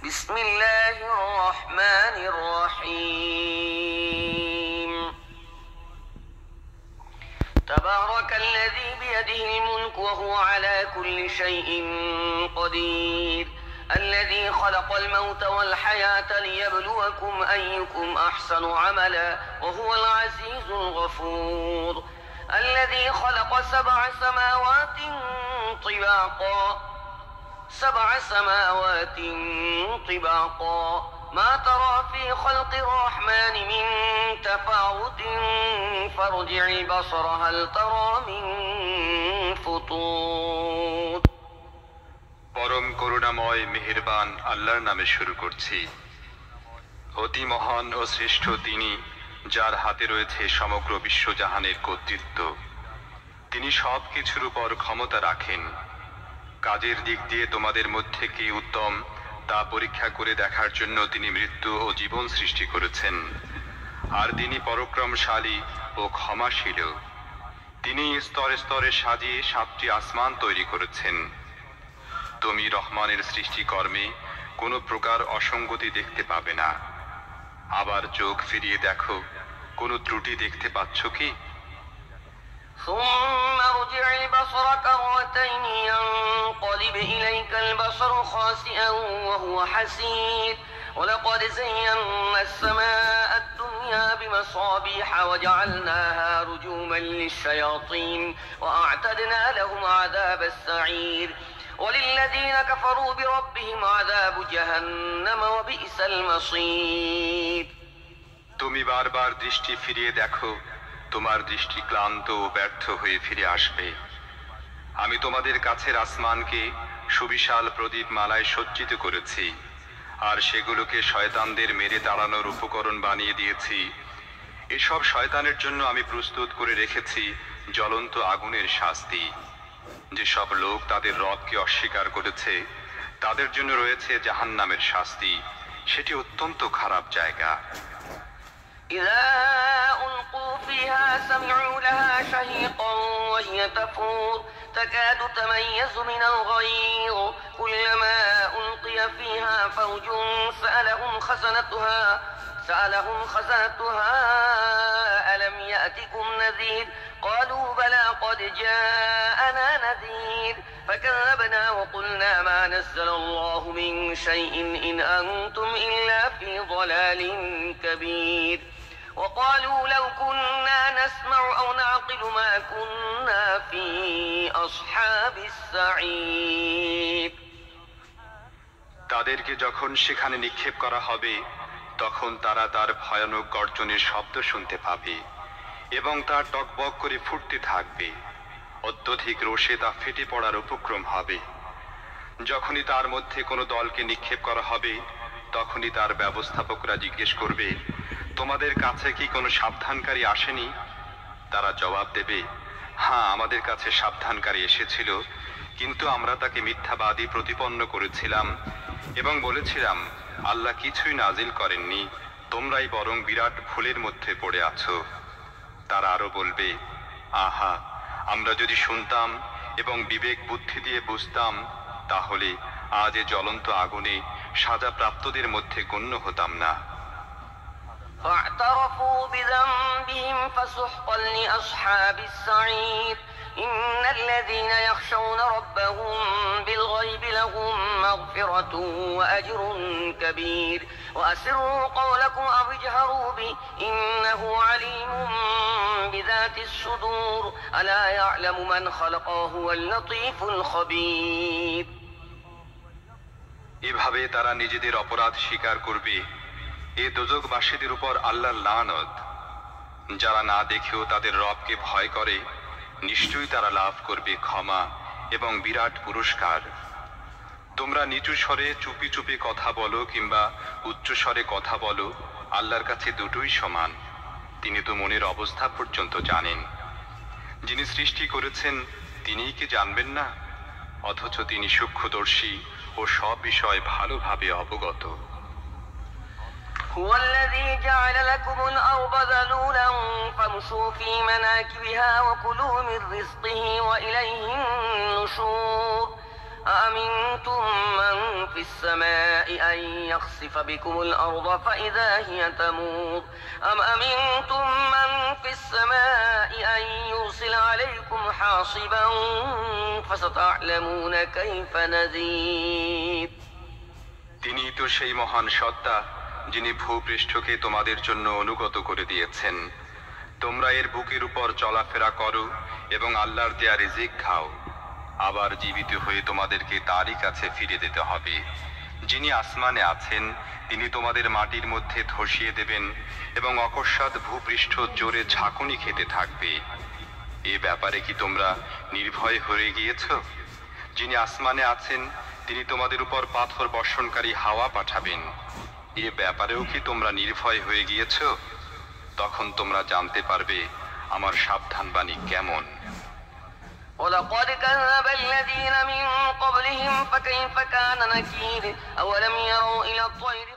بسم الله الرحمن الرحيم تبارك الذي بيده الملك وهو على كل شيء قدير الذي خلق الموت والحياة ليبلوكم أيكم أحسن عملا وهو العزيز الغفور الذي خلق سبع سماوات طباقا ما ترى في خلق الرحمن من تفاوت فارجع البصر هل ترى من فطور পরম করুণাময় মেহেরবান আল্লাহর নামে শুরু করছি। অতি মহান ও শ্রেষ্ঠ তিনি, যার হাতে রয়েছে সমগ্র বিশ্বজাহানের কর্তৃত্ব। তিনি সব কিছুর উপর ক্ষমতা রাখেন। কাজের দিক দিয়ে তোমাদের মধ্যে কে উত্তম তা পরীক্ষা করে দেখার জন্য তিনি মৃত্যু ও জীবন সৃষ্টি করেছেন। আর তিনি পরাক্রমশালী ও ক্ষমাশীল। তিনি স্তরে স্তরে সাজিয়ে 7টি আসমান তৈরি করেছেন। তুমি রহমানের সৃষ্টিকর্মে কোনো প্রকার অসঙ্গতি দেখতে পাবে না। আবার চোখ ফিরিয়ে দেখো, কোনো ত্রুটি দেখতে পাচ্ছ কি? ثم ارجع البصر كرتين ينقلب إليك البصر خاسئا وهو حسير ولقد زينا السماء الدنيا بمصابيح وجعلناها رجوما للشياطين وأعتدنا لهم عذاب السعير وللذين كفروا بربهم عذاب جهنم وبئس المصير তুমি বারবার দৃষ্টি ফিরিয়ে দেখো, তোমার দৃষ্টি ক্লান্ত ও ব্যর্থ হয়ে ফিরে আসবে। আমি তোমাদের কাছের আসমানকে সুবিশাল প্রদীপ মালায় সজ্জিত করেছি, আর সেগুলোকে শয়তানদের মেরে তাড়ানোর উপকরণ বানিয়ে দিয়েছি। এসব শয়তানের জন্য আমি প্রস্তুত করে রেখেছি জ্বলন্ত আগুনের শাস্তি। যেসব লোক তাদের রবকে অস্বীকার করেছে তাদের জন্য রয়েছে জাহান্নামের শাস্তি, সেটি অত্যন্ত খারাপ জায়গা। إذا ألقوا فيها سمعوا لها شهيقا وهي تفور تكاد تميز من الغيظ كلما ألقي فيها فوج سألهم خزنتها ألم يأتكم نذير قالوا بلى قد جاءنا نذير فكذبنا وقلنا ما نزل الله من شيء إن أنتم إلا في ضلال كبير وقالوا لو كنا نسمع أو نعقل ما كنا في أصحاب السعير তাদেরকে যখন সেখানে নিক্ষেপ করা হবে তখন তারা তার ভয়ানক গর্জনের শব্দ শুনতে পাবে এবং তার টকবক করে ফুটতে থাকবে। অত্যধিক রোষে তা ফেটে পড়ার উপক্রম হবে। যখনই তার মধ্যে কোনো দলকে নিক্ষেপ করা হবে তখনই তার ব্যবস্থাপকরা জিজ্ঞেস করবে, তোমাদের কাছে কি কোনো সাবধানকারী আসেনি? তারা জবাব দেবে, হ্যাঁ, আমাদের কাছে সাবধানকারী এসেছিল, কিন্তু আমরা তাকে মিথ্যাবাদী প্রতিপন্ন করেছিলাম এবং বলেছিলাম আল্লাহ কিছুই নাজিল করেননি, তোমরাই বরং বিরাট ভুলের মধ্যে পড়ে আছো। তারা আরো বলবে, আহা, আমরা যদি শুনতাম এবং বিবেক বুদ্ধি দিয়ে বুঝতাম তাহলে আজ এ জ্বলন্ত আগুনে সাজাপ্রাপ্তদের মধ্যে গণ্য হতাম না। فاعترفوا بذنبهم فسحقا لأصحاب السعير إن الذين يخشون ربهم بالغيب لهم مغفرة وأجر كبير وأسروا قولكم أو اجهروا به إنه عليم بذات الصدور ألا يعلم من خلق وهو اللطيف الخبير এভাবে তারা নিজেদের অপরাধ স্বীকার করবে। এ দোজখবাসীদের উপর আল্লাহর লানত। যারা না দেখেও তাদের রবকে ভয় করে নিশ্চয়ই তারা লাভ করবে ক্ষমা এবং বিরাট পুরস্কার। তোমরা নিচু স্বরে চুপি চুপি কথা বলো কিংবা উচ্চ স্বরে কথা বলো, আল্লাহর কাছে দুটোই সমান। তিনি তো মনের অবস্থা পর্যন্ত জানেন। যিনি সৃষ্টি করেছেন তিনিই কি জানবেন না? অথচ তিনি সূক্ষ্মদর্শী ও সব বিষয় ভালোভাবে অবগত। هو الذي جعل لكم الأرض ذلولا فامشوا في مناكبها وكلوا من رزقه وإليه النشور أأمنتم من في السماء أن يخسف بكم الأرض فإذا هي تمور أم أمنتم من في السماء أن يرسل عليكم حاصبا فستعلمون كيف نذير তিনি তো সেই মহান সত্তা যিনি ভূপৃষ্ঠকে তোমাদের জন্য অনুগত করে দিয়েছেন। তোমরা এর বুকের উপর চলাফেরা করো এবং আল্লাহর দেয়া রিজিক খাও। আবার জীবিত হয়ে তোমাদেরকে তারই কাছে ফিরে যেতে হবে। যিনি আসমানে আছেন তিনি তোমাদের মাটির মধ্যে ধসিয়ে দেবেন এবং অকস্মাৎ ভূপৃষ্ঠ জোরে ঝাঁকুনি খেতে থাকবে। এ ব্যাপারে কি তোমরা নির্ভয় হয়ে গিয়েছ? যিনি আসমানে আছেন তিনি তোমাদের উপর পাথর বর্ষণকারী হাওয়া পাঠাবেন। এ ব্যাপারেও কি তোমরা নির্ভয় হয়ে গিয়েছ? তখন তোমরা জানতে পারবে আমার সাবধানবাণী কেমন। ولقد كذب الذين من قبلهم فكيف كان نكير أولم يروا إلى الطير